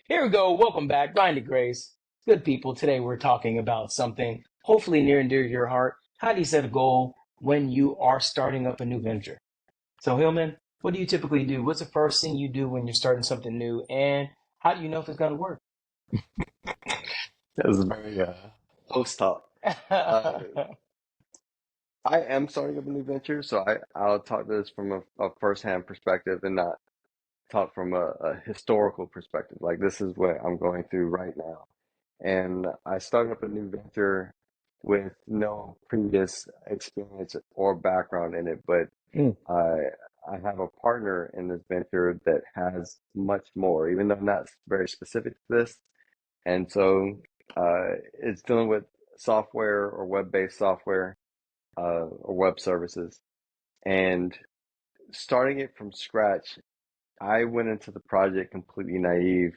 Here we go. Welcome back. Blind to Grace. Good people. Today we're talking about something hopefully near and dear to your heart. How do you set a goal when you are starting up a new venture? So, Hillman, what do you typically do? What's the first thing you do when you're starting something new? And how do you know if it's going to work? That was very post talk. Uh, I am starting up a new venture, so I'll talk to this from a first-hand perspective and not talk from a historical perspective. Like this is what I'm going through right now. And I started up a new venture with no previous experience or background in it, but Mm, I I have a partner in this venture that has much more, even though not very specific to this. And so it's dealing with software or web-based software or web services. And starting it from scratch, I went into the project completely naive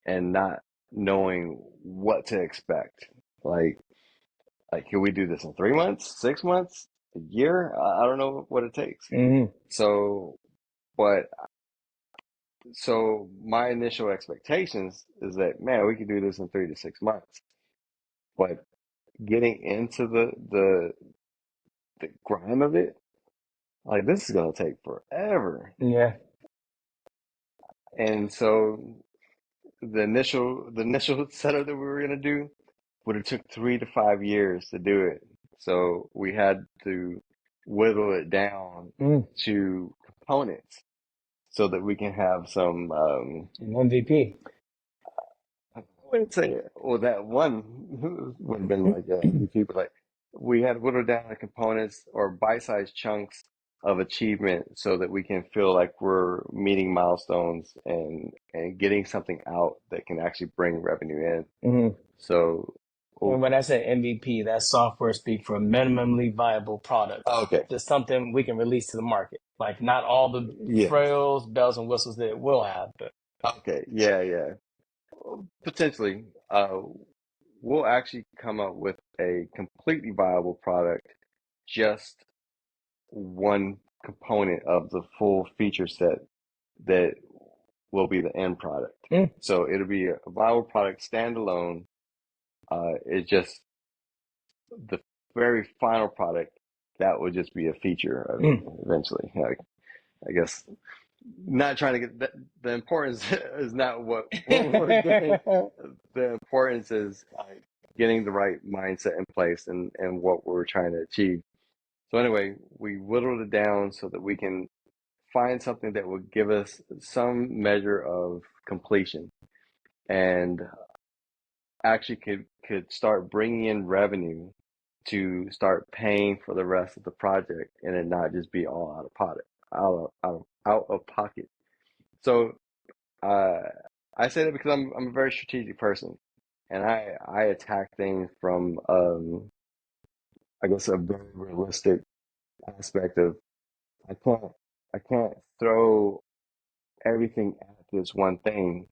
and not knowing what to expect. Like, like, can we do this in 3 months, 6 months, a year? I don't know what it takes. mm, So, but so my initial expectations is that, man, we could do this in 3 to 6 months. But getting into the grind of it, like this is gonna take forever. yeah. And so the initial setup that we were gonna do would have took 3 to 5 years to do it. So we had to whittle it down Mm, to components so that we can have some an MVP. I wouldn't say well that one would have been like a MVP, but like we had whittled down the components or bite-sized chunks of achievement so that we can feel like we're meeting milestones and getting something out that can actually bring revenue in. Mm. So, And oh, when I say MVP, that's software speak for minimally viable product. okay, Just something we can release to the market. Like not all the yes, frills, bells, and whistles that it will have, but okay, yeah, yeah. Potentially, we'll actually come up with a completely viable product, just one component of the full feature set that will be the end product. mm, So it'll be a viable product standalone. It's just the very final product that will just be a feature of it mm. eventually. Like, I guess not trying to get the importance is not what we're doing. The importance is getting the right mindset in place and what we're trying to achieve. So anyway, we whittled it down so that we can find something that would give us some measure of completion and actually could start bringing in revenue to start paying for the rest of the project and it not just be all out of pocket. So uh, I say that because I'm a very strategic person and I attack things from I guess a very realistic aspect of I can't I can't throw everything at this one thing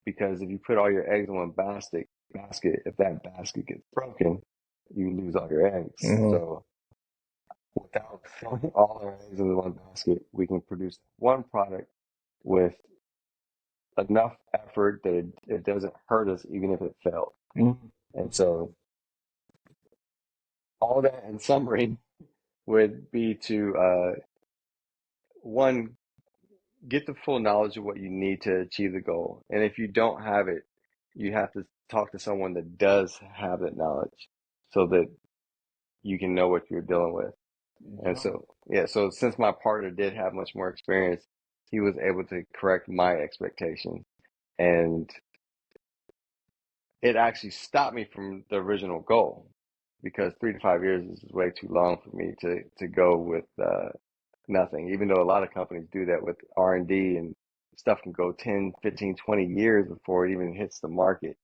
because if you put all your eggs in one basket, if that basket gets broken, you lose all your eggs. Mhm. So without throwing all our eggs in one basket, we can produce one product with enough effort that it doesn't hurt us even if it failed. Mhm. And so all that in summary would be to one, get the full knowledge of what you need to achieve the goal. And if you don't have it, you have to talk to someone that does have that knowledge so that you can know what you're dealing with. And Yeah. so, yeah, so since my partner did have much more experience, he was able to correct my expectations. And it actually stopped me from the original goal because 3 to 5 years is way too long for me to go with nothing, even though a lot of companies do that with R&D and stuff can go 10, 15, 20 years before it even hits the market.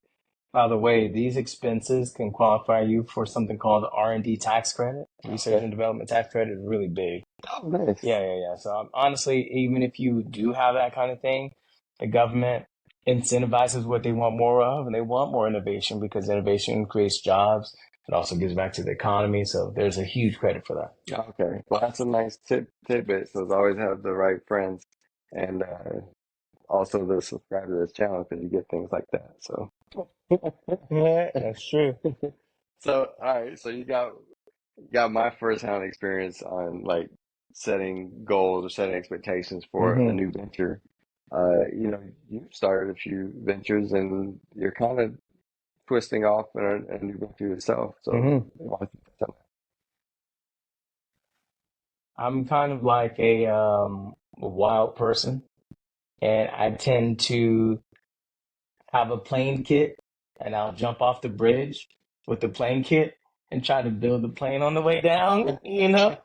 By the way, these expenses can qualify you for something called the R&D tax credit. Research Okay. and development tax credit is really big. Oh, nice. Yeah, yeah, yeah. So honestly, even if you do have that kind of thing, the government incentivizes what they want more of, and they want more innovation because innovation creates jobs. It also gives back to the economy. So there's a huge credit for that. Okay. Well, that's a nice tidbit. So it's always have the right friends and also to subscribe to this channel because you get things like that. So, Yeah, that's true. so all right, so you got my first-hand experience on like setting goals or setting expectations for a Hmm. new venture. You started a few ventures and you're kind of twisting off in a new venture yourself. So, Hmm. why don't you tell I'm kind of like a wild person, and I tend to have a plane kit, and I'll jump off the bridge with the plane kit and try to build the plane on the way down, you know?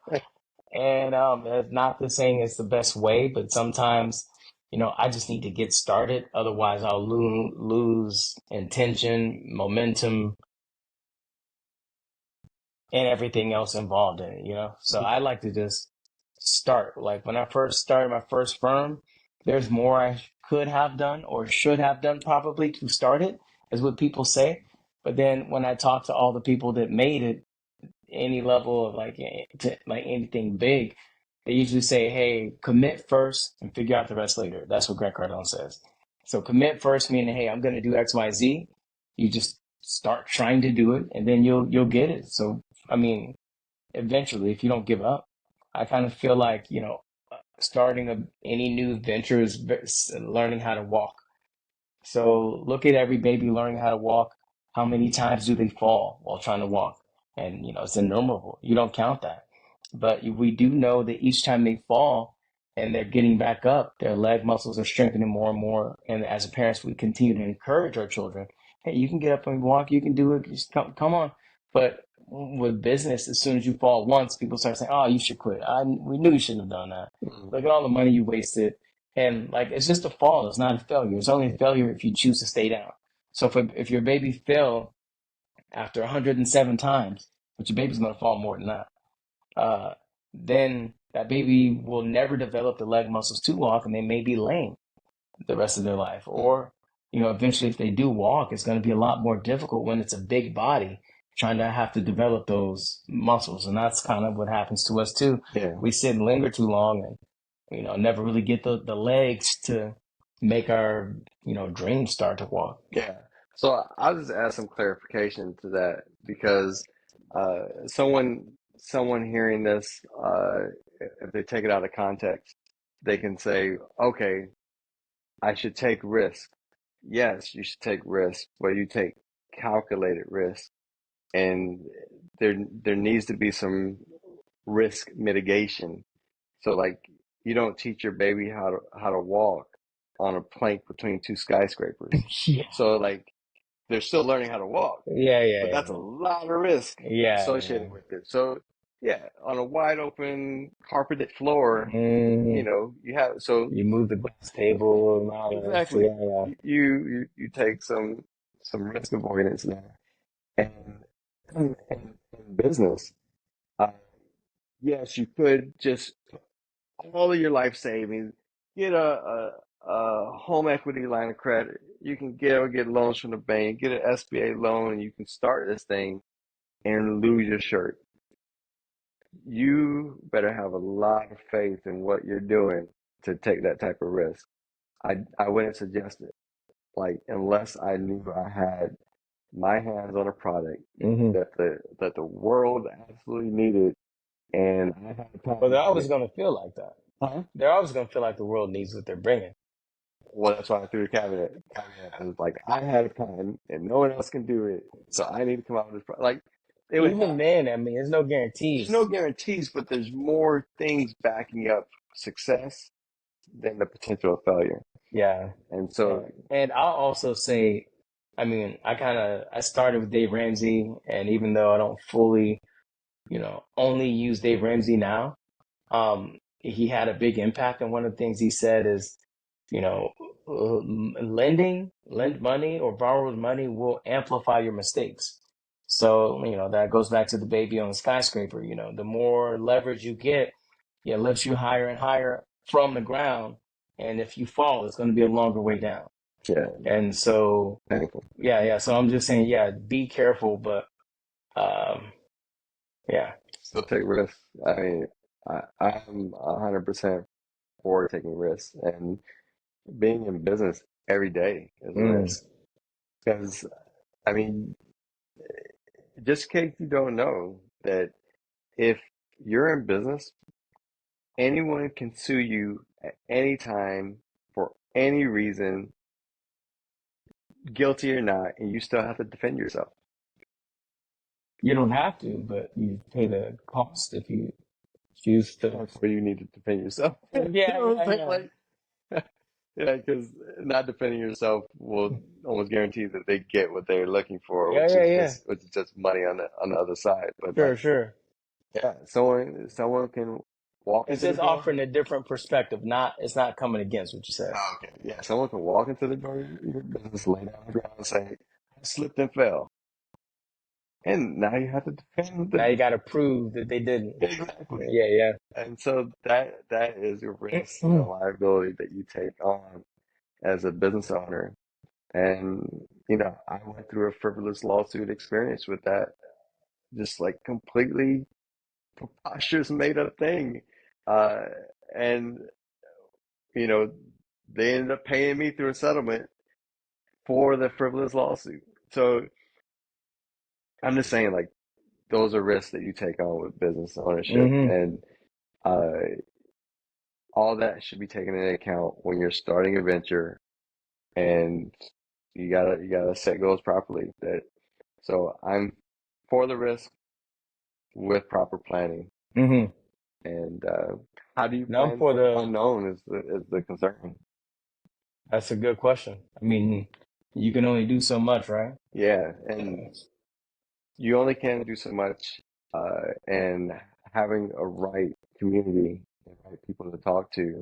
And that's not the saying it's the best way, but sometimes, I just need to get started. Otherwise, I'll lose intention, momentum, and everything else involved in it. So I like to just start. Like when I first started my first firm, there's more I could have done or should have done probably to start it, is what people say. But then when I talk to all the people that made it, any level of like like anything big, they usually say, "Hey, commit first and figure out the rest later." That's what Grant Cardone says. So commit first, meaning, "Hey, I'm going to do X, Y, Z." You just start trying to do it, and then you'll get it. So I mean, eventually, if you don't give up, I kind of feel like starting any new venture is learning how to walk. So look at every baby learning how to walk. How many times do they fall while trying to walk? And it's innumerable. You don't count that. But we do know that each time they fall and they're getting back up, their leg muscles are strengthening more and more. And as parents, we continue to encourage our children. Hey, you can get up and walk. You can do it. Just come on. But with business, as soon as you fall once, people start saying, "Oh, you should quit. We knew you shouldn't have done that. me. Look at all the money you wasted." And like, it's just a fall. It's not a failure. It's only a failure if you choose to stay down. So if your baby fell after 107 times, but your baby's going to fall more than that, uh, then that baby will never develop the leg muscles to walk, and they may be lame the rest of their life. Or, eventually, if they do walk, it's going to be a lot more difficult when it's a big body trying to have to develop those muscles. And that's kind of what happens to us too. Yeah. We sit and linger too long and never really get the legs to make our, dreams start to walk. Yeah. So I'll just add some clarification to that because someone hearing this, if they take it out of context, they can say, "Okay, I should take risk." Yes, you should take risk, but you take calculated risk, and there needs to be some risk mitigation. So like you don't teach your baby how to walk on a plank between two skyscrapers. Yeah. So like they're still learning how to walk, Yeah, but yeah, that's a lot of risk yeah. Yeah, associated with it. So yeah, on a wide open carpeted floor, yeah. you have so You move the glass table and all that. exactly Yeah, yeah. you take some risk avoidance there, and in business, uh, yes, you could just all of your life savings, get a home equity line of credit. You can get loans from the bank, get an SBA loan, and you can start this thing and lose your shirt. You better have a lot of faith in what you're doing to take that type of risk. I wouldn't suggest it. Like unless I knew I had my hands on a product Hmm. that the world absolutely needed, and I had a But they're patent on always it. going to feel like that. Huh? They're always going to feel like the world needs what they're bringing. Well, that's why I threw the caveat. I was like, I had a patent, and no one else can do it, so I need to come out with this. Like, it would Even have. then, I mean, there's no There's no guarantees. guarantees, but there's more things backing up success than the potential of failure. Yeah. And so, And I'll also say, I mean, I started with Dave Ramsey, and even though I don't fully, only use Dave Ramsey now, he had a big impact. And one of the things he said is, you know, lend money or borrowed money will amplify your mistakes. So, that goes back to the baby on the skyscraper. The more leverage you get, it lifts you higher and higher from the ground. And if you fall, it's going to be a longer way down. yeah, And so, painful. yeah, yeah. So I'm just saying, yeah, be careful, but um, yeah. Still take risks. I'm 100% for taking risks, and being in business every day is a Mm. risk. Because, I mean, just in case you don't know that if you're in business, anyone can sue you at any time for any reason, guilty or not, and you still have to defend yourself. You don't have to, but you pay the cost if you choose to. That's where you need to defend yourself. You Yeah, know what I'm yeah, saying? yeah. Like, yeah, because not defending yourself will almost guarantee that they get what they're looking for, Yeah, yeah, yeah. which is just money on the other side. But Sure, like, sure. yeah, someone can walk It's into the just door. offering a different perspective. It's not coming against what you said. Oh, okay, yeah, someone can walk into the door of your business, lay down on the ground, and say, "I slipped and fell," and now you have to defend Now you the got to prove that they didn't. exactly. Yeah, And so that is a risk and a yeah. liability that you take on as a business owner. And I went through a frivolous lawsuit experience with that, just like completely preposterous made up thing. Uh, and you know, they ended up paying me through a settlement for the frivolous lawsuit. So I'm just saying, like, those are risks that you take on with business ownership, Hmm. and uh, all that should be taken into account when you're starting a venture, and you gotta set goals properly. So I'm for the risk with proper planning, Hmm. and how do you Now plan for for the the, unknown is the concern. that's a good question. I mean, you can only do so much, right? Yeah, and you only can do so much, and having a right community and right people to talk to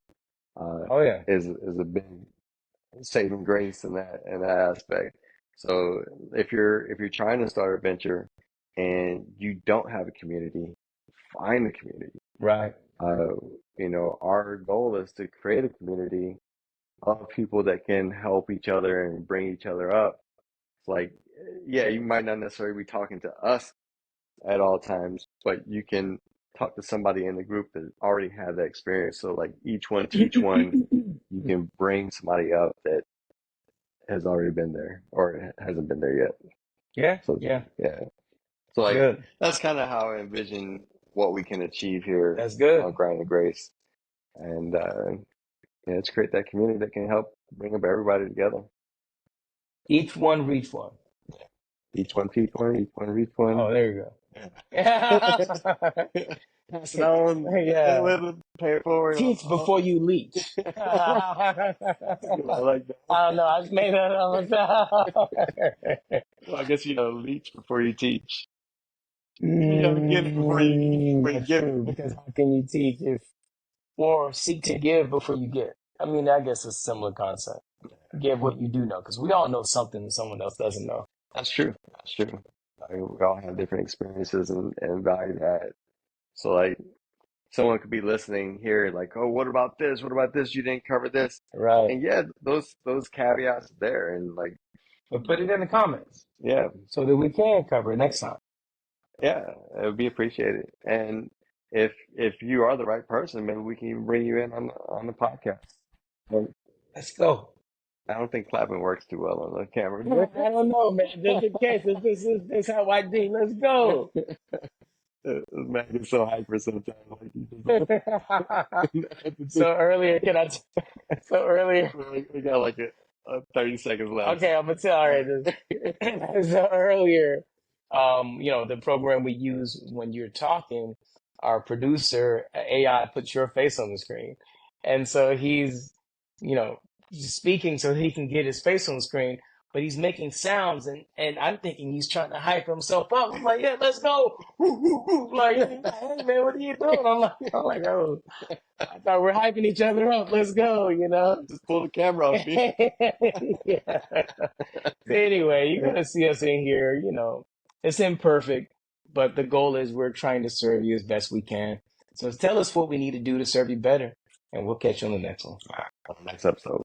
uh, Oh yeah. is a big saving grace in that aspect. So if you're trying to start a venture and you don't have a community, find a community. Right. Uh, our goal is to create a community of people that can help each other and bring each other up. It's like, yeah, you might not necessarily be talking to us at all times, but you can talk to somebody in the group that already had that experience. So like each one teach one, you can bring somebody up that has already been there or hasn't been there yet. Yeah, So yeah. yeah, so like Good. that's kind of how I envision what we can achieve here That's good. on Grind and Grace, and yeah, let's create that community that can help bring up everybody together. Each one reach one. Each one teach one, each one reach one. Oh, there you go. Yeah. Pass it on, let, Yeah. let it pay it forward. Teach before you leech. I I like don't know. that. I just made that up myself. Well, I guess you gotta leech before you teach. You gotta get it before you That's give it. true. Because how can you teach if or seek to give before you get? I mean, I guess it's a similar concept. Give what you do know, because we all know something that someone else doesn't know. That's true. That's true. I mean, we all have different experiences and value to add. So like someone could be listening here, like, oh, what about this? What about this? You didn't cover this. Right. And yeah, those caveats there, and like, But put it in the comments yeah, so that we can cover it next time. yeah, it would be appreciated. And if you are the right person, maybe we can even bring you in on the podcast. But Let's go. I don't think clapping works too well on the camera. I don't know, man. Just in case, if this is how I do. Let's go. Man is so hyper sometimes. Like you just So earlier, so earlier. we got like a 30 seconds left. Okay, I'm gonna tell. All right. So earlier, the program we use when you're talking, our producer AI puts your face on the screen, and so he's, you know, speaking so he can get his face on the screen, but he's making sounds, and I'm thinking he's trying to hype himself up. I'm like, yeah, let's go, like, hey man, what are you doing? I'm like, oh, I thought we're hyping each other up. Let's go, Just pull the camera off me. Yeah. So anyway, you're gonna see us in here. It's imperfect, but the goal is we're trying to serve you as best we can. So tell us what we need to do to serve you better, and we'll catch you on the next one. On the next episode.